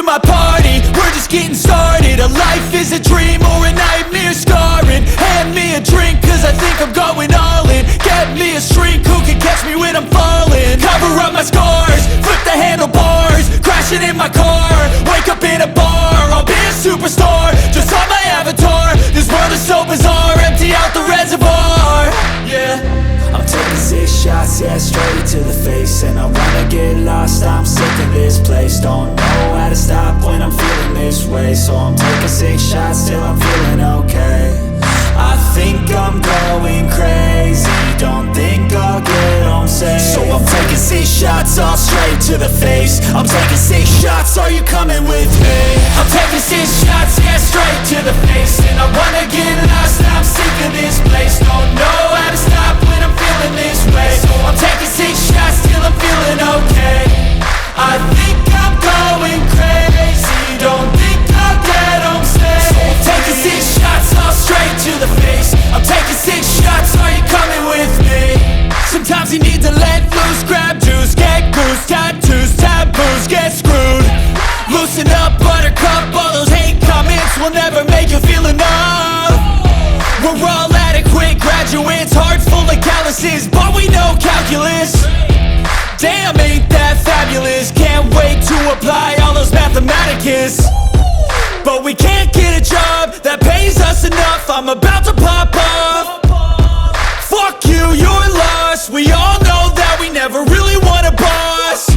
my party, we're just getting started. A life is a dream or a nightmare scarring. Hand me a drink cause I think I'm going all in. Get me a shrink who can catch me when I'm falling. Cover up my scars, flip the handlebars, crashing in my car, wake up in a bar. I'll be a superstar, just on my avatar. This world is so bizarre, empty out the reservoir. Yeah, I'm taking 6 shots, yeah, straight to the face. And I wanna get lost, I'm sick of this place. Don't know how to stop when I'm feeling this way. So I'm taking 6 shots till I'm feeling okay. I think I'm going crazy, don't think I'll get home safe. So I'm taking 6 shots, all straight to the face. I'm taking 6 shots, are you coming with me? I'm taking 6 shots, yeah, straight to the face. And I wanna get lost, I'm sick of this place. Don't know how to stop when I'm feeling this way. So I'm taking 6 shots till I'm feeling okay. I think I'm going crazy, don't think I'll get home safe. So I'm taking 6 shots, all straight to the face. I'm taking 6 shots, are you coming with me? Sometimes you need to let loose, grab juice, get goose, tattoos, taboos, get screwed. Loosen up, buttercup, all those hate comments will never make you feel enough. We're all adequate graduates, heart full of calluses, but we know calculus. Damn, ain't that fabulous? Can't wait to apply all those mathematicus. But we can't get a job that pays us enough. I'm about to pop off. Fuck you, you're lost. We all know that we never really want a boss.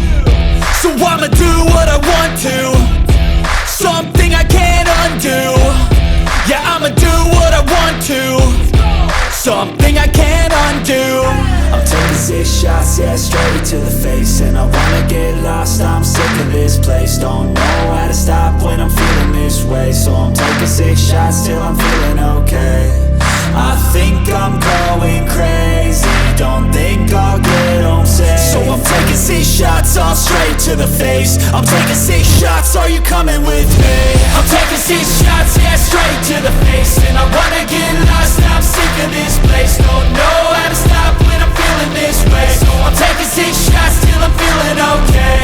So I'ma do what I want to, something I can't undo. Yeah, I'ma do what I want to, something I can't undo. I'm taking 6 shots, yeah, straight to the face. And I wanna get lost, I'm sick of this place. Don't know how to stop when I'm feeling this way. So I'm taking 6 shots till I'm feeling okay. I think I'm going crazy, don't think I'll get home safe. So I'm taking 6 shots, all straight to the face. I'm taking 6 shots, are you coming with me? I'm taking 6 shots, yeah, straight to the face. And I wanna get lost, I'm sick of this place. Don't know how to stop when I'm feeling this way. So I'm taking 6 shots till I'm feeling okay.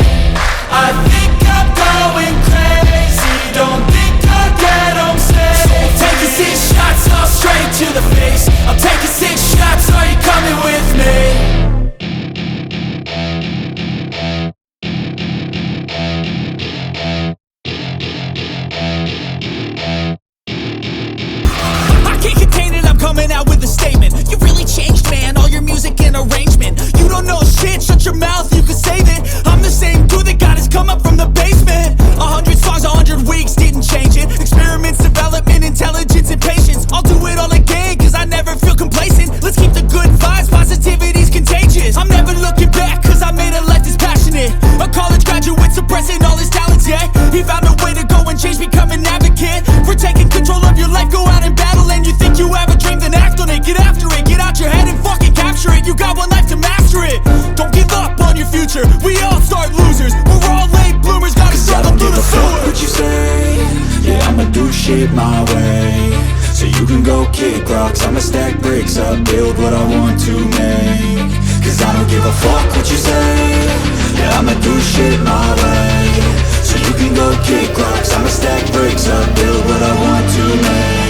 I think I'm going crazy, don't think I'll get home safe. So I'm taking 6 shots, all straight to the face. I'm taking 6 shots, are you coming with me? I can't contain it, I'm coming out with a statement. You really changed, man, all your music and arrangement. You don't know shit, shut your mouth, you can save it. I'm the same dude that got his come up from the basement. 100 songs, 100 weeks, didn't change it. Experiments, development, intelligence, and patience. I'll do it all again, cause I never feel complacent. Let's keep the good vibes, positivity's contagious. I'm never looking back, cause I made a life that's passionate. A college graduate suppressing all his talents, yeah. He found a way to go and change, become an advocate for taking control of your life, go out and battle. And you think you have a dream, then act on it. Get after it, get out your head and fucking capture it. You got one life to master it. Don't give up on your future, we all start losers. We're all late bloomers, gotta struggle through the sewer. Fuck what you say, yeah, I'ma do shit my way. So you can go kick rocks, I'ma stack bricks up, build what I want to make. Cause I don't give a fuck what you say, yeah, I'ma do shit my way. So you can go kick rocks, I'ma stack bricks up, build what I want to make.